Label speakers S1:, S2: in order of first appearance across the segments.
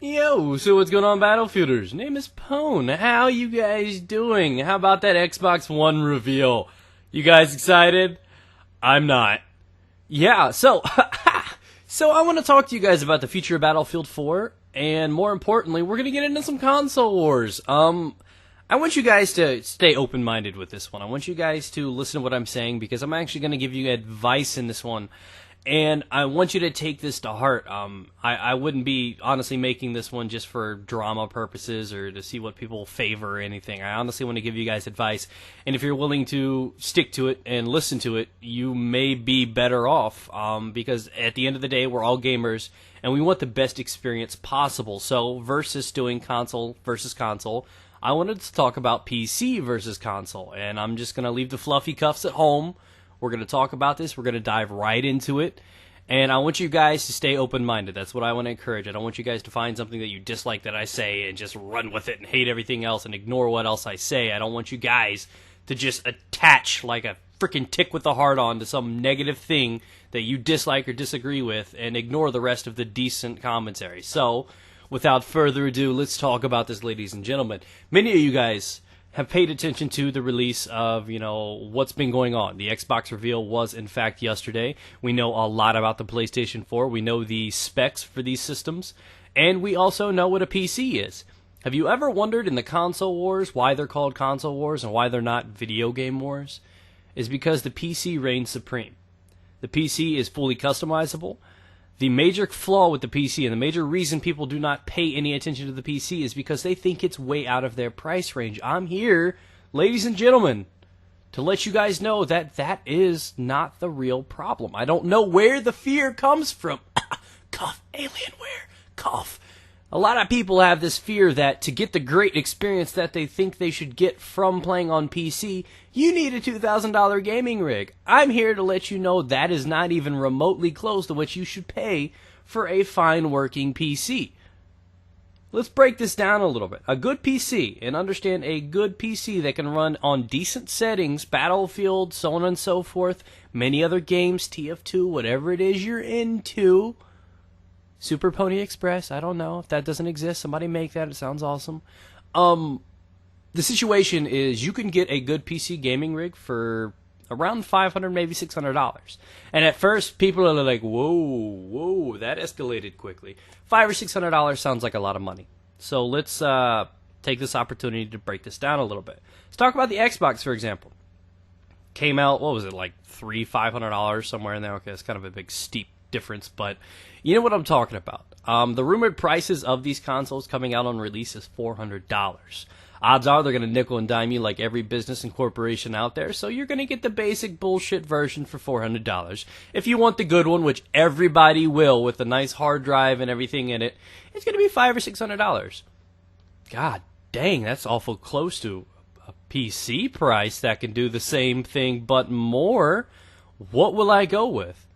S1: Yo, so what's going on, Battlefielders? Name is Pone. How you guys doing? How about that Xbox One reveal? You guys excited? I'm not. Yeah, so I want to talk to you guys about the future of Battlefield 4, and more importantly, we're going to get into some console wars. I want you guys to stay open-minded with this one. I want you guys to listen to what I'm saying, because I'm actually going to give you advice in this one. And I want you to take this to heart. I wouldn't be honestly making this one just for drama purposes or to see what people favor or anything. I honestly want to give you guys advice. And if you're willing to stick to it and listen to it, you may be better off. Because at the end of the day, we're all gamers and we want the best experience possible. So versus doing console versus console, I wanted to talk about PC versus console. And I'm just going to leave the fluffy cuffs at home. We're going to talk about this. We're going to dive right into it. And I want you guys to stay open-minded. That's what I want to encourage. I don't want you guys to find something that you dislike that I say and just run with it and hate everything else and ignore what else I say. I don't want you guys to just attach like a freaking tick with a heart on to some negative thing that you dislike or disagree with and ignore the rest of the decent commentary. So, without further ado, let's talk about this, ladies and gentlemen. Many of you guys have paid attention to the release of, what's been going on. The Xbox reveal was, in fact, yesterday. We know a lot about the PlayStation 4. We know the specs for these systems. And we also know what a PC is. Have you ever wondered in the console wars why they're called console wars and why they're not video game wars? It's because the PC reigns supreme. The PC is fully customizable. The major flaw with the PC and the major reason people do not pay any attention to the PC is because they think it's way out of their price range. I'm here, ladies and gentlemen, to let you guys know that that is not the real problem. I don't know where the fear comes from. Cough, Alienware, cough. A lot of people have this fear that to get the great experience that they think they should get from playing on PC, you need a $2,000 gaming rig. I'm here to let you know that is not even remotely close to what you should pay for a fine working PC. Let's break this down a little bit. A good PC, and understand a good PC that can run on decent settings, Battlefield, so on and so forth, many other games, TF2, whatever it is you're into. Super Pony Express, I don't know if that doesn't exist. Somebody make that. It sounds awesome. The situation is you can get a good PC gaming rig for around $500, maybe $600. And at first, people are like, whoa, that escalated quickly. $500 or $600 sounds like a lot of money. So let's take this opportunity to break this down a little bit. Let's talk about the Xbox, for example. Came out, what was it, like $500, somewhere in there? Okay, it's kind of a big, steep difference, but you know what I'm talking about. The rumored prices of these consoles coming out on release is $400. Odds are they're going to nickel and dime you like every business and corporation out there, so you're going to get the basic bullshit version for $400. If you want the good one, which everybody will, with a nice hard drive and everything in it, it's going to be $500 or $600. God dang, that's awful close to a PC price that can do the same thing but more. What will I go with?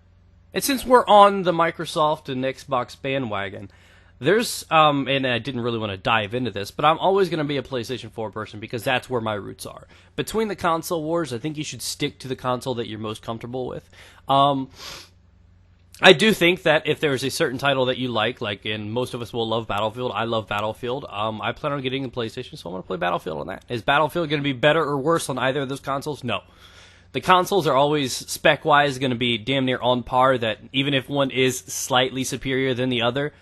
S1: And since we're on the Microsoft and Xbox bandwagon, there's, and I didn't really want to dive into this, but I'm always going to be a PlayStation 4 person because that's where my roots are. Between the console wars, I think you should stick to the console that you're most comfortable with. I do think that if there's a certain title that you like, and most of us will love Battlefield, I love Battlefield, I plan on getting the PlayStation, so I'm going to play Battlefield on that. Is Battlefield going to be better or worse on either of those consoles? No. The consoles are always, spec-wise, going to be damn near on par, that even if one is slightly superior than the other,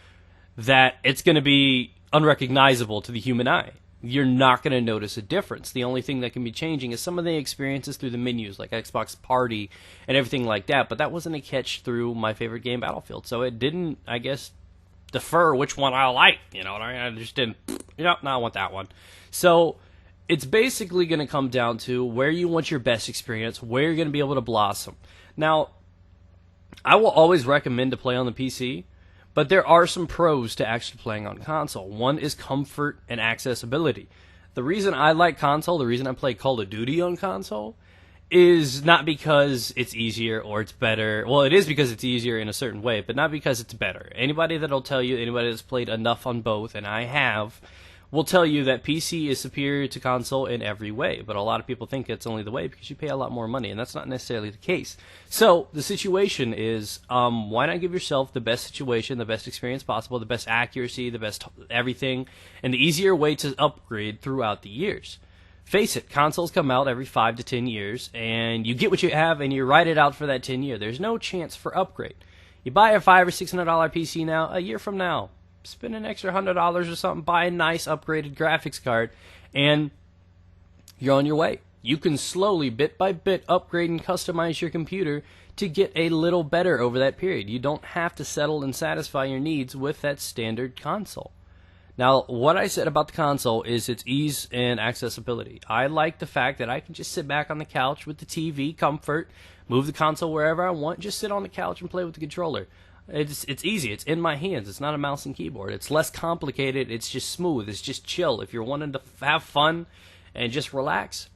S1: that it's going to be unrecognizable to the human eye. You're not going to notice a difference. The only thing that can be changing is some of the experiences through the menus, like Xbox Party and everything like that, but that wasn't a catch through my favorite game, Battlefield. So it didn't, I guess, defer which one I like, you know what I mean? I just didn't, no, I want that one. So it's basically going to come down to where you want your best experience, where you're going to be able to blossom. Now, I will always recommend to play on the PC, but there are some pros to actually playing on console. One is comfort and accessibility. The reason I like console, the reason I play Call of Duty on console, is not because it's easier or it's better. Well, it is because it's easier in a certain way, but not because it's better. Anybody that'll tell you, anybody that's played enough on both, and I have, will tell you that PC is superior to console in every way, but a lot of people think it's only the way because you pay a lot more money, and that's not necessarily the case. So the situation is, why not give yourself the best situation, the best experience possible, the best accuracy, the best everything, and the easier way to upgrade throughout the years. Face it, consoles come out every 5 to 10 years, and you get what you have, and you ride it out for that 10 year. There's no chance for upgrade. You buy a $500 or $600 PC now, a year from now, spend an extra $100 or something, buy a nice upgraded graphics card, and you're on your way. You can slowly, bit by bit, upgrade and customize your computer to get a little better over that period. You don't have to settle and satisfy your needs with that standard console. Now, what I said about the console is its ease and accessibility. I like the fact that I can just sit back on the couch with the TV, comfort, move the console wherever I want, just sit on the couch and play with the controller. It's easy. It's in my hands. It's not a mouse and keyboard. It's less complicated. It's just smooth. It's just chill. If you're wanting to have fun and just relax,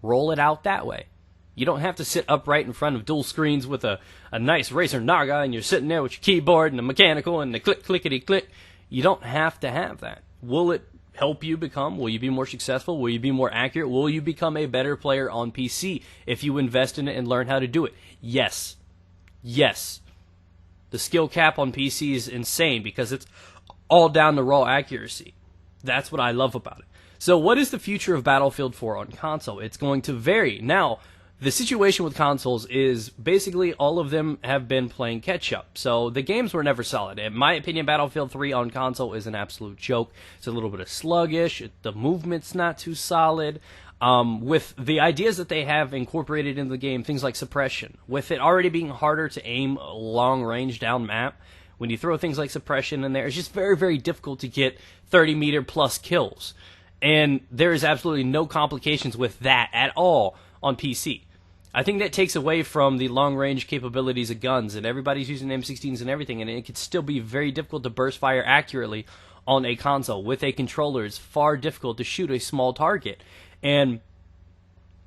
S1: roll it out that way. You don't have to sit upright in front of dual screens with a nice Razer Naga and you're sitting there with your keyboard and the mechanical and the clickety-click. You don't have to have that. Will it help you become? Will you be more successful? Will you be more accurate? Will you become a better player on PC if you invest in it and learn how to do it? Yes. Yes. The skill cap on PC is insane because it's all down to raw accuracy. That's what I love about it. So what is the future of Battlefield 4 on console? It's going to vary. Now, the situation with consoles is basically all of them have been playing catch-up. So the games were never solid. In my opinion, Battlefield 3 on console is an absolute joke. It's a little bit of sluggish. The movement's not too solid. With the ideas that they have incorporated into the game, things like suppression, with it already being harder to aim a long range down map, when you throw things like suppression in there, it's just very, very difficult to get 30-meter plus kills. And there is absolutely no complications with that at all on PC. I think that takes away from the long-range capabilities of guns, and everybody's using M16s and everything, and it could still be very difficult to burst fire accurately on a console. With a controller, it's far difficult to shoot a small target. And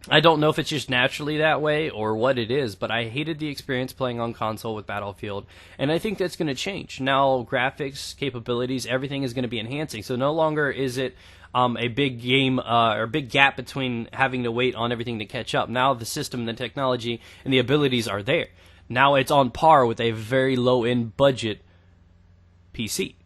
S1: I don't know if it's just naturally that way or what it is, but I hated the experience playing on console with Battlefield, and I think that's going to change. Now, graphics, capabilities, everything is going to be enhancing, so no longer is it a big game or big gap between having to wait on everything to catch up. Now the system and the technology and the abilities are there. Now it's on par with a very low-end budget PC,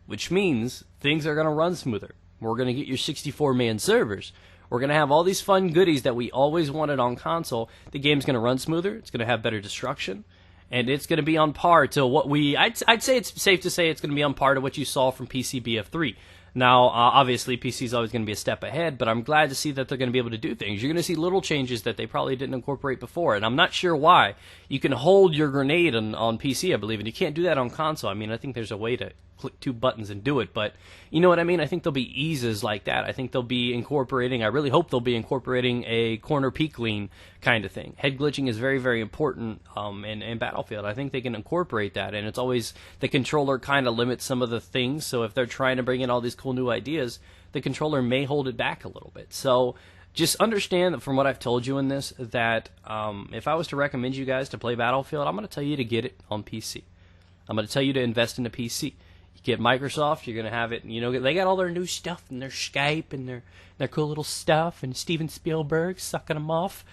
S1: which means things are going to run smoother. We're going to get your 64-man servers. We're going to have all these fun goodies that we always wanted on console. The game's going to run smoother. It's going to have better destruction. And it's going to be on par to what I'd say it's safe to say it's going to be on par to what you saw from PC BF3. Now, obviously, PC is always going to be a step ahead, but I'm glad to see that they're going to be able to do things. You're going to see little changes that they probably didn't incorporate before, and I'm not sure why. You can hold your grenade on PC, I believe, and you can't do that on console. I mean, I think there's a way to click 2 buttons and do it, but you know what I mean? I think there'll be eases like that. I think they'll be incorporating, I really hope they'll be incorporating a corner peek lean kind of thing. Head glitching is very, very important in Battlefield. I think they can incorporate that, and it's always the controller kind of limits some of the things, so if they're trying to bring in all these cool new ideas, the controller may hold it back a little bit. So just understand that from what I've told you in this, that if I was to recommend you guys to play Battlefield, I'm going to tell you to get it on PC. I'm going to tell you to invest in a PC. You get Microsoft, you're going to have it, you know, they got all their new stuff and their Skype and their cool little stuff, and Steven Spielberg sucking them off.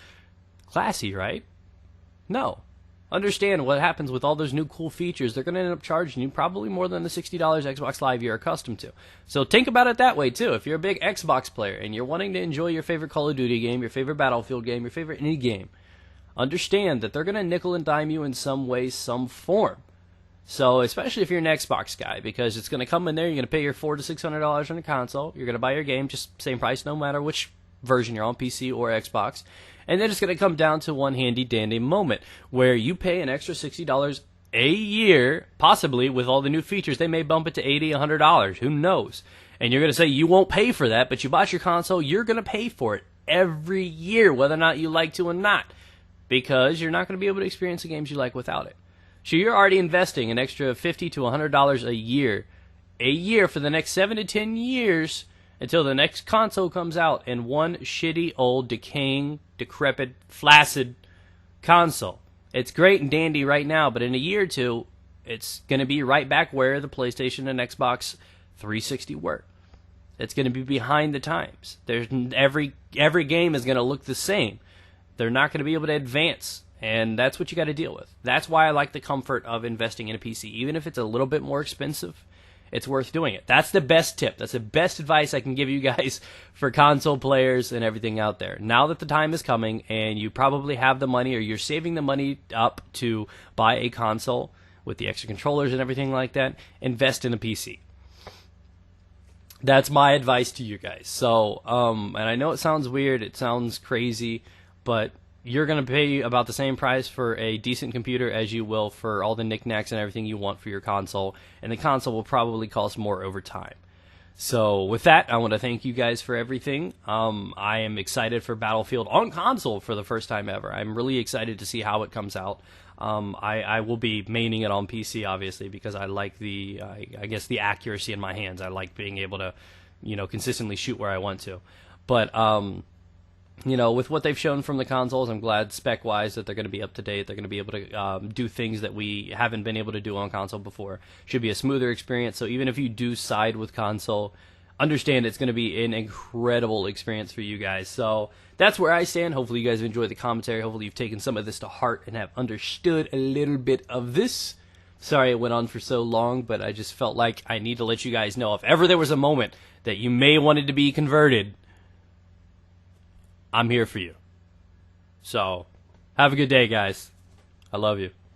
S1: Classy, right? No. Understand what happens with all those new cool features. They're going to end up charging you probably more than the $60 Xbox Live you're accustomed to. So think about it that way, too. If you're a big Xbox player and you're wanting to enjoy your favorite Call of Duty game, your favorite Battlefield game, your favorite any game, understand that they're going to nickel and dime you in some way, some form. So, especially if you're an Xbox guy, because it's going to come in there, you're going to pay your $400 to $600 on a console, you're going to buy your game, just same price no matter which version you're on, PC or Xbox, and then it's going to come down to one handy-dandy moment, where you pay an extra $60 a year, possibly with all the new features, they may bump it to $80, $100, who knows, and you're going to say you won't pay for that, but you bought your console, you're going to pay for it every year, whether or not you like to or not, because you're not going to be able to experience the games you like without it. So you're already investing an extra $50 to $100 a year for the next 7 to 10 years until the next console comes out, and one shitty old decaying, decrepit, flaccid console. It's great and dandy right now, but in a year or two, it's going to be right back where the PlayStation and Xbox 360 were. It's going to be behind the times. There's every game is going to look the same. They're not going to be able to advance, and that's what you got to deal with. That's why I like the comfort of investing in a PC. Even if it's a little bit more expensive, it's worth doing it. That's the best tip. That's the best advice I can give you guys for console players and everything out there. Now that the time is coming and you probably have the money, or you're saving the money up to buy a console with the extra controllers and everything like that, invest in a PC. That's my advice to you guys. So, and I know it sounds weird, it sounds crazy, but you're going to pay about the same price for a decent computer as you will for all the knickknacks and everything you want for your console, and the console will probably cost more over time. So with that, I want to thank you guys for everything. I am excited for Battlefield on console for the first time ever. I'm really excited to see how it comes out. I will be maining it on PC, obviously, because I like the, I guess, the accuracy in my hands. I like being able to, consistently shoot where I want to. But, with what they've shown from the consoles, I'm glad spec-wise that they're going to be up to date. They're going to be able to do things that we haven't been able to do on console before. Should be a smoother experience. So even if you do side with console, understand it's going to be an incredible experience for you guys. So that's where I stand. Hopefully you guys have enjoyed the commentary. Hopefully you've taken some of this to heart and have understood a little bit of this. Sorry it went on for so long, but I just felt like I need to let you guys know if ever there was a moment that you may wanted to be converted, I'm here for you. So, have a good day, guys. I love you.